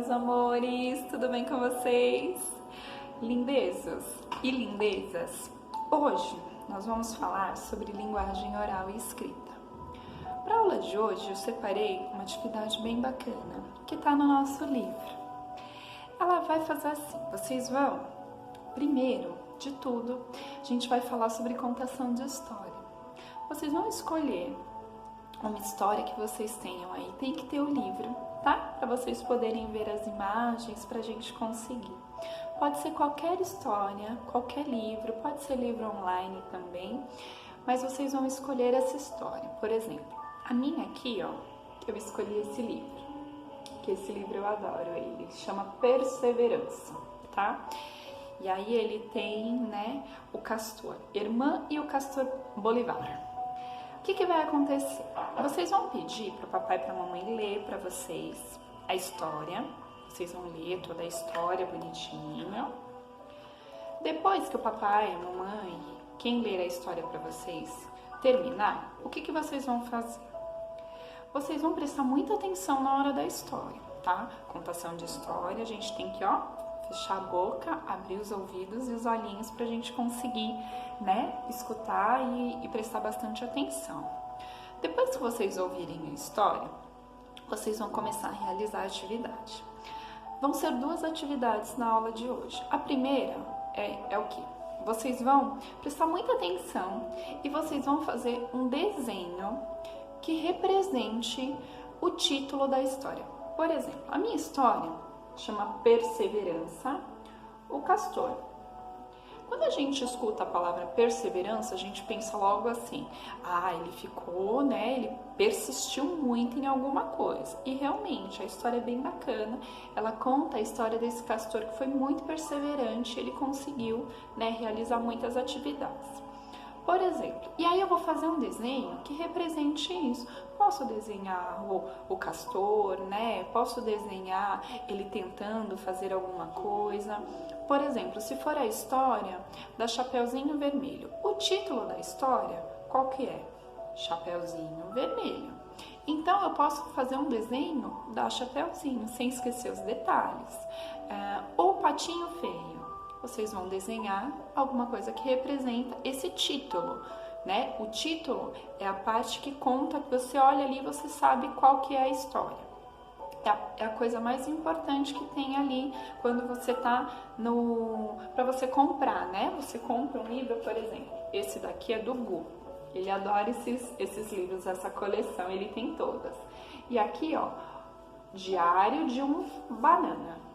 meus amores, tudo bem com vocês? Lindezos e lindezas, hoje nós vamos falar sobre linguagem oral e escrita. Para a aula de hoje eu separei uma atividade bem bacana que está no nosso livro. Ela vai fazer assim, vocês vão, primeiro de tudo, a gente vai falar sobre contação de história. Vocês vão escolher uma história que vocês tenham aí, tem que ter o livro, tá? Para vocês poderem ver as imagens, para a gente conseguir. Pode ser qualquer história, qualquer livro, pode ser livro online também, mas vocês vão escolher essa história. Por exemplo, a minha aqui, ó, eu escolhi esse livro, que esse livro eu adoro, ele chama Perseverança, tá? E aí ele tem, né, o Castor Irmã e o Castor Bolivar. O que vai acontecer? Vocês vão pedir para o papai e para a mamãe ler para vocês a história. Vocês vão ler toda a história bonitinho. Depois que o papai e a mamãe, quem ler a história para vocês, terminar, o que vocês vão fazer? Vocês vão prestar muita atenção na hora da história, tá? Contação de história, a gente tem que, ó, fechar a boca, abrir os ouvidos e os olhinhos pra gente conseguir, né, escutar e prestar bastante atenção. Depois que vocês ouvirem a história, vocês vão começar a realizar a atividade. Vão ser duas atividades na aula de hoje. A primeira é o quê? Vocês vão prestar muita atenção e vocês vão fazer um desenho que represente o título da história. Por exemplo, a minha história chama Perseverança, o Castor. Quando a gente escuta a palavra perseverança, a gente pensa logo assim, ele ficou, né, ele persistiu muito em alguma coisa. E realmente, a história é bem bacana, ela conta a história desse castor que foi muito perseverante, ele conseguiu, né, realizar muitas atividades. Por exemplo, e aí eu vou fazer um desenho que represente isso. Posso desenhar o castor, né? Posso desenhar ele tentando fazer alguma coisa. Por exemplo, se for a história da Chapeuzinho Vermelho. O título da história, qual que é? Chapeuzinho Vermelho. Então, eu posso fazer um desenho da Chapeuzinho, sem esquecer os detalhes. Ou Patinho Feio. Vocês vão desenhar alguma coisa que representa esse título, né? O título é a parte que conta, que você olha ali e você sabe qual que é a história. É a coisa mais importante que tem ali quando você tá para você comprar, né? Você compra um livro, por exemplo, esse daqui é do Gu. Ele adora esses livros, essa coleção, ele tem todas. E aqui, ó, Diário de um Banana.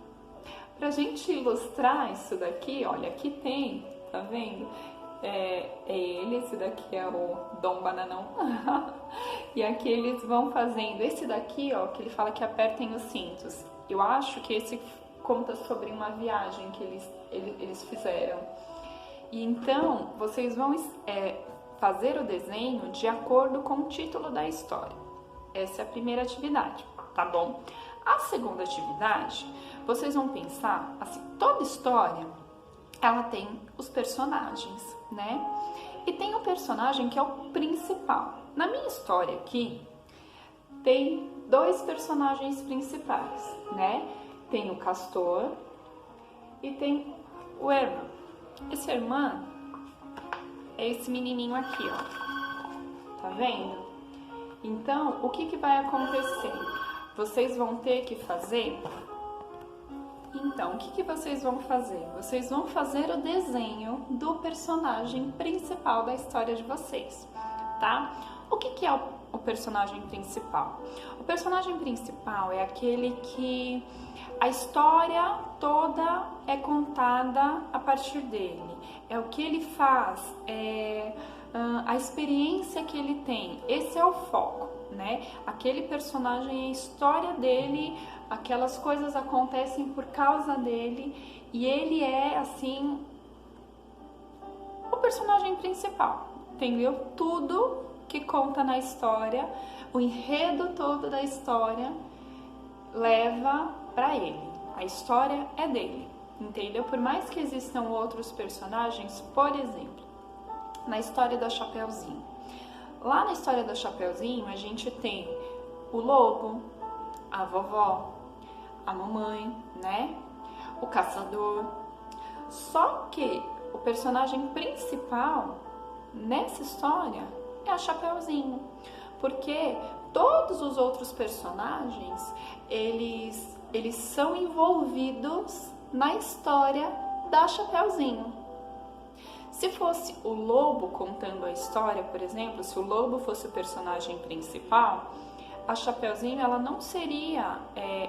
Pra gente ilustrar isso daqui, olha, aqui tem, tá vendo? Esse daqui é o Dom Bananão. E aqui eles vão fazendo, esse daqui, ó, que ele fala que apertem os cintos. Eu acho que esse conta sobre uma viagem que eles fizeram. E então, vocês vão fazer o desenho de acordo com o título da história. Essa é a primeira atividade, tá bom? A segunda atividade, vocês vão pensar, assim, toda história, ela tem os personagens, né? E tem um personagem que é o principal. Na minha história aqui, tem dois personagens principais, né? Tem o Castor e tem o Irmã. Esse Irmã é esse menininho aqui, ó. Tá vendo? Então, o que vai acontecer? Vocês vão ter que fazer... Então, o que vocês vão fazer? Vocês vão fazer o desenho do personagem principal da história de vocês, tá? O que é o personagem principal? O personagem principal é aquele que a história toda é contada a partir dele. É o que ele faz, a experiência que ele tem. Esse é o foco, né? Aquele personagem, a história dele, aquelas coisas acontecem por causa dele e ele é, assim, o personagem principal, entendeu? Tudo que conta na história, o enredo todo da história leva para ele. A história é dele, entendeu? Por mais que existam outros personagens, por exemplo, na história da Chapeuzinho. Lá na história da Chapeuzinho, a gente tem o lobo, a vovó, a mamãe, né? O caçador. Só que o personagem principal nessa história é a Chapeuzinho, porque todos os outros personagens, eles são envolvidos na história da Chapeuzinho. Se fosse o lobo contando a história, por exemplo, se o lobo fosse o personagem principal, a Chapeuzinho, ela não seria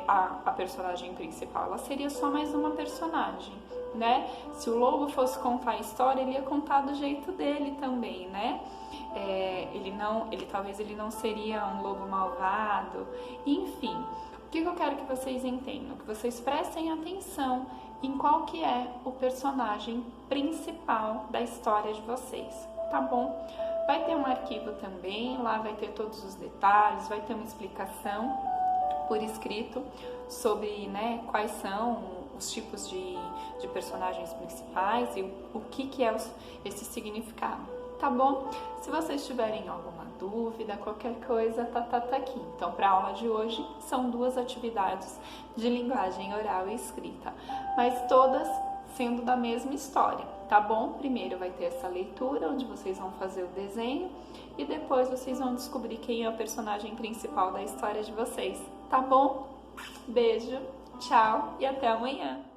a personagem principal, ela seria só mais uma personagem, né? Se o lobo fosse contar a história, ele ia contar do jeito dele também, né? Talvez ele não seria um lobo malvado, enfim. O que eu quero que vocês entendam? Que vocês prestem atenção em qual que é o personagem principal da história de vocês, tá bom? Vai ter um arquivo também, lá vai ter todos os detalhes, vai ter uma explicação por escrito sobre, né, quais são os tipos de personagens principais e o que é esse significado, tá bom? Se vocês tiverem alguma dúvida, qualquer coisa, tá aqui. Então, para a aula de hoje, são 2 atividades de linguagem oral e escrita, mas todas sendo da mesma história, tá bom? Primeiro vai ter essa leitura, onde vocês vão fazer o desenho, e depois vocês vão descobrir quem é o personagem principal da história de vocês, tá bom? Beijo, tchau e até amanhã!